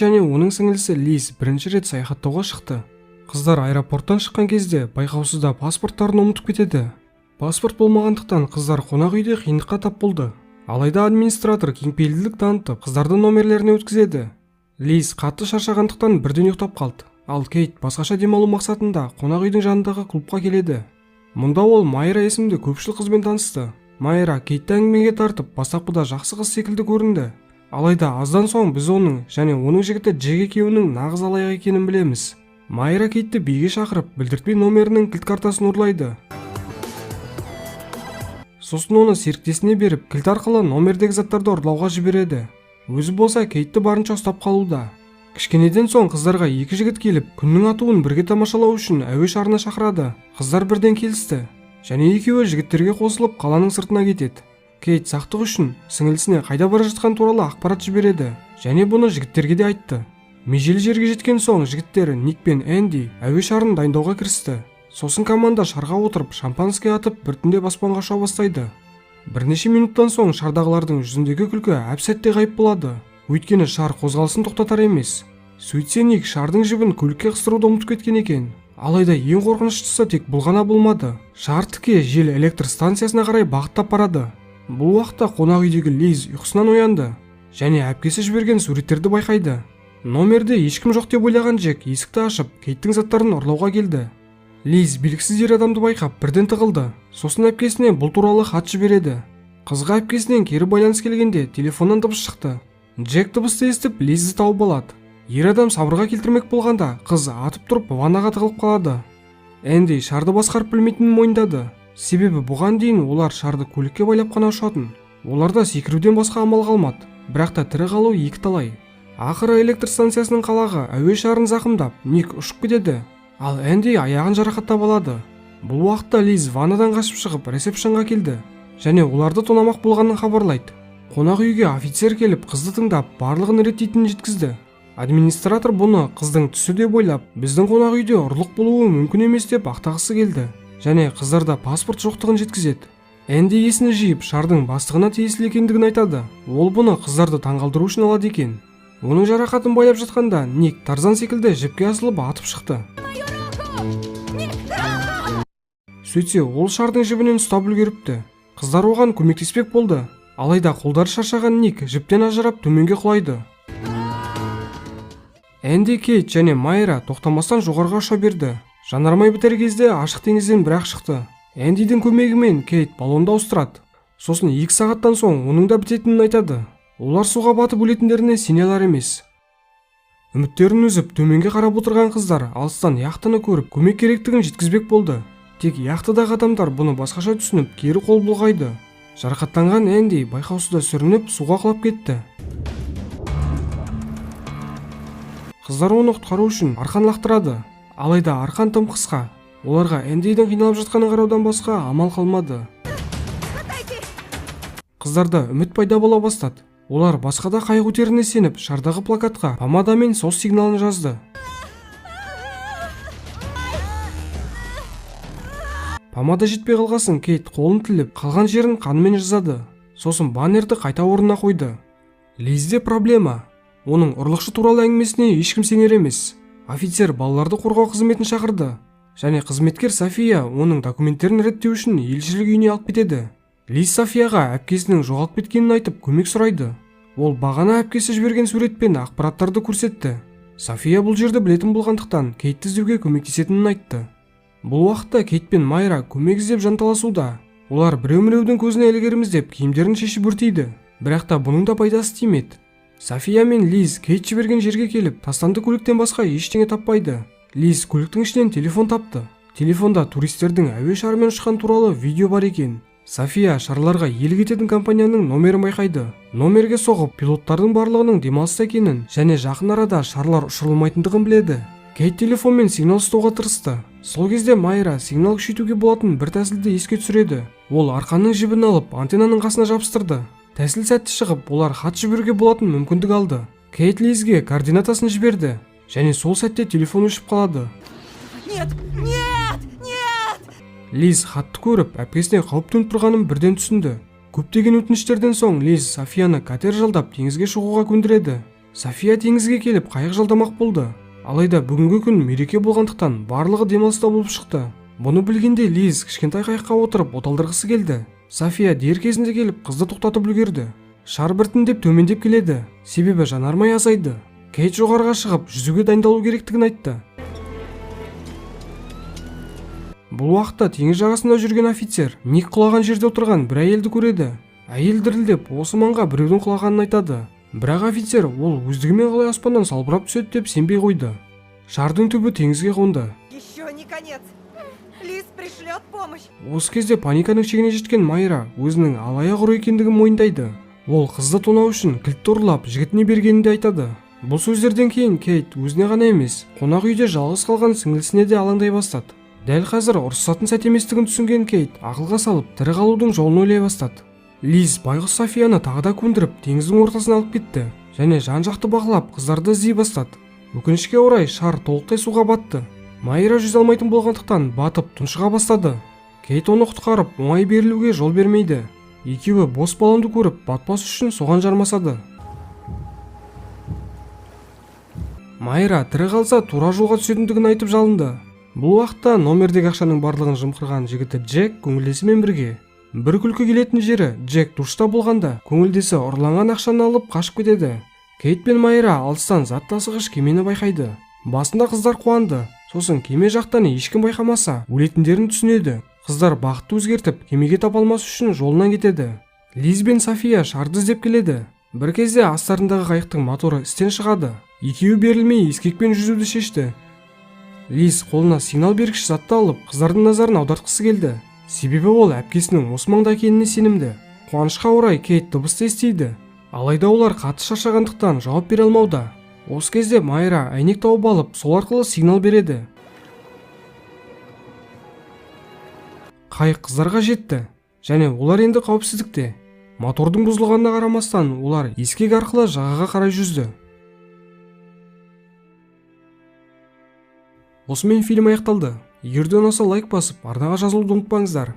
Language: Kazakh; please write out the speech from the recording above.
және оның сіңілісі Лиз бірінші рет саяхаттауға шықты. Қыздар аэропорттан шыққан кезде байқаусызда паспорттарын ұмытып кетеді. Паспорт болмағандықтан қыздар қонақ үйде қиындыққа тап болды. Алайда администратор кеңпейілділік танытып қыздарды номерлеріне өткізеді. Лиз қатты шаршағандықтан бірден ұйықтап қалды. Ал Кейт басқаша демалу мақсатында қонақ үйдің жанындағы клубқа келеді. Мұнда ол Майра есімді көпшіл қызбен танысты. Майра Кейтті әңгімеге тартып, бастапқыда жақсы қыз секілді көрінді. Алайда аздан соң біз оның және оның жігіті Джек екеуінің нағыз алаяқ екенін білеміз. Майра Кейтті биге шақырып, білдіртпей номерінің кілт картасын ұрлайды. Сосын оны серіктесіне беріп, кілт арқылы номердегі заттарды ұрлауға жібереді. Өзі болса Кейтті барынша ұстап қалуда. Кішкенеден соң қыздарға екі жігіт келіп, күннің атуын бірге тамашалау үшін әуе шарына шақырады. Қыздар бірден келісті. Және екеуі жігіттерге қосылып қаланың сыртына кетеді. Кейт сақтық үшін сіңілісіне қайда бара жатқан туралы ақпарат жібереді. Және бұны жігіттерге де айтты. Межелі жерге жеткен соң жігіттері Ник пен Энди әуе шарын дайындауға кірісті. Сосын команда шарға отырып, шампанский атып, біртіндеп аспанға ұша бастайды. Бірнеше минуттан соң шардағылардың жүзіндегі күлкі әп-сәтте ғайып болады. Өйткені шар қозғалысын тоқтатар емес. Сөйтсе Ник шардың жібін көлікке қыстыруды ұмытып кеткен екен. Алайда ең қорқыныштысы тек бұл ғана болмады. Шар тіке жел электр станциясына қарай бағыттап барады. Бұл уақытта қонақ үйдегі Лиз ұйқысынан оянды және әпкесі жіберген суреттерді байқайды. Номерде ешкім жоқ деп ойлаған Джек есікті ашып, Кейттің заттарын ұрлауға келді. Лиз белгісіз ер адамды байқап бірден тығылды. Сосын әпкесіне бұл туралы хат жібереді. Қызға әпкесінен кері байланыс келгенде телефоннан дыбыс шықты. Джек дыбысты естіп Лизді тауып алады. Ер адам сабырға келтірмек болғанда, қыз атып тұрып ваннаға тығылып қалады. Энди шарды басқарып білмейтінін мойындады. Себебі бұған дейін олар шарды көлікке байлап қана ұшатын. Оларда секіруден басқа амал қалмады. Бірақ та тірі қалу екі талай. Ақыры электр станциясының қалағы әуе шарын зақымдап, Ник ұшып кетеді. Ал Энди аяғын жарақаттап алады. Бұл уақытта Лиз ваннадан қашып шығып ресепшнға келді және оларды тонамақ болғанын хабарлайды. Қонақ үйге офицер келіп қызды тыңдап, барлығын реттейтінін жеткізді. Администратор бұны қыздың түсі деп ойлап, біздің қонақ үйде ұрлық болуы мүмкін емес деп ақтағысы келді және қыздарда паспорт жоқтығын жеткізеді. Энди есін жиып, шардың бастығына тиесілі екендігін айтады. Ол бұны қыздарды таңғалдыру үшін алады екен. Оның жарақатын байлап жатқанда Ник Тарзан секілді жіпке асылып атып шықты. Сөйтсе, ол шардың жібінен ұстап үлгеріпті. Қыздар оған көмектеспек болды. Алайда қолдары шаршаған Ник жіптен ажырап төменге құлайды. Энди, Кейт және Майра тоқтамастан жоғарыға ұша берді. Жанармай бітер кезде ашық теңізден бірақ шықты. Эндидің көмегімен Кейт баллонды ауыстырады. Сосын 2 сағаттан соң оның да бітетінін айтады. Олар суға батып өлетіндеріне сене алар емес. Үміттерін үзіп төменге қарап отырған қыздар алыстан яхтаны көріп көмек керектігін жеткізбек болды. Тек яхтадағы адамдар бұны басқаша түсініп кері қол бұлғайды. Жарақаттанған Энди байқаусызда сүрініп суға құлап кетті. Қыздар оны құтқару үшін арқан лақтырады. Алайда арқан тым қысқа. Оларға Эндидің қиналып жатқанын қараудан басқа амал қалмады. Қыздарда үміт пайда бола бастады. Олар басқада қайғы өтеріне сеніп, шардағы плакатқа помадамен SOS сигналын жазды. Помада жетпей қалғасын Кейт қолын тіліп, қалған жерін қанмен жазады. Сосын баннерді қайта орнына қойды. Лизде проблема. Оның ұрлықшы туралы әңгімесіне ешкім сенер емес. Офицер балаларды қорғау қызметін шақырды. Және қызметкер София оның документтерін реттеу үшін елшілік үйіне алып кетеді. Лиз Софияға әпкесінің жоғалып кеткенін айтып көмек сұрайды. Ол бағана әпкесі жіберген суретпен ақпараттарды көрсетті. София бұл жерді білетін болғандықтан Кейтті іздеуге көмектесетінін айтты. Бұл уақытта Кейт пен Майра көмек іздеп жанталасуда. Олар біреу-міреудің көзіне ілгеріміз деп киімдерін шешіп өртейді. Бірақ та бұның да пайдасы тимеді. София мен Лиз Кейт жіберген жерге келіп, тастанды көліктен басқа ештеңе таппайды. Лиз көліктің ішінен телефон тапты. Телефонда туристердің әуе шарымен ұшқан туралы видео бар екен. София шарларға иелік ететін компанияның номерін байқайды. Номерге соғып, пилоттардың барлығының демалыста екенін және жақын арада шарлар ұшырылмайтындығын біледі. Кейт телефонмен сигнал ұстауға тырысты. Сол кезде Майра сигнал күшейтуге болатын бір тәсілді еске түсіреді. Ол арқанның жібін алып, антеннаның қасына жабыстырды. Тәсіл сәтті шығып, олар хат жіберуге болатын мүмкіндік алды. Кейт Лизге координатасын жіберді және сол сәтте телефон өшіп қалады. Нет! Нет! Нет! Лиз хатты көріп, әпкесіне қауіп төніп тұрғанын бірден түсінді. Көптеген өтініштерден соң Лиз Софияны катер жалдап теңізге шығуға көндіреді. София теңізге келіп қайық жалдамақ болды. Алайда бүгінгі күн мереке болғандықтан барлығы демалыста болып шықты. Бұны білгенде Лиз кішкентай қайыққа отырып оталдырғысы келді. София дер кезінде келіп қызды тоқтатып үлгерді. Шар біртіндеп төмендеп келеді, себебі жанармай азайды. Кейт жоғарыға шығып жүзуге дайындалу керектігін айтты. Бұл уақытта теңіз жағасында жүрген офицер Ник құлаған жерде отырған бір әйелді көреді. Әйел дірілдеп осы маңға біреудің құлағанын айтады. Бірақ офицер ол өздігімен қалай аспаннан салбырап түседі деп сенбей қойды. Шардың түбі теңізге қонды. Еще не конец. Лиз пришлет помощь. Осы кезде паниканың шегіне жеткен Майра өзінің алаяқ ұры екендігін мойындайды. Ол қызды тонау үшін кілтті ұрлап жігітіне бергенін де айтады. Бұл сөздерден кейін Кейт өзіне ғана емес, қонақ үйде жалғыз қалған сіңлісіне де алаңдай бастады. Дәл қазір ұрсысатын сәт еместігін түсінген Кейт ақылға салып тірі қалудың жолын ойлай бастады. Лиз байғұс Софияны тағы да көндіріп теңіздің ортасына алып кетті және жан-жақты бақылап қыздарды іздей бастады. Өкінішке орай шар толықтай суға батты. Майра жүзе алмайтын болғандықтан батып тұншыға бастады. Кейт оны құтқарып оңай берілуге жол бермейді. Екеуі бос баллонды көріп батпас үшін соған жармасады. Майра тірі қалса тура жолға түсетіндігін айтып жалынды. Бұл уақытта номердегі ақшаның барлығын жымқырған жігіті Джек көңілдесімен бірге. Бір күлкі келетін жері Джек душта болғанда көңілдесі ұрланған ақшаны алып қашып кетеді. Кейт пен Майра алыстан зат тасығыш кемені байқайды. Басында қыздар қуанды. Сосын кеме жақтан ешкім байқамаса өлетіндерін түсінеді. Қыздар бақытты өзгертіп кемеге тап алмас үшін жолынан кетеді. Лиз бен София шарды іздеп келеді. Бір кезде астарындағы қайықтың моторы істен шығады. Екеуі берілмей ескекпен жүзуді шешті. Лиз қолына сигнал бергіш затты алып қыздардың назарын аудартқысы келді. Себебі ол әпкесінің осы маңда екеніне сенімді. Қуанышқа орай Кейт дыбысты естиді. Алайда олар қатты шаршағандықтан жауап бере алмауда. Осы кезде Майра әйнек тауып алып, сол арқылы сигнал береді. Қайық қыздарға жетті, және олар енді қауіпсіздікте. Мотордың бұзылғанына қарамастан, олар ескек арқылы жағаға қарай жүзді. Осымен фильм аяқталды. Егер де ұнаса лайк басып, арнаға жазылуды ұмытпаңыздар.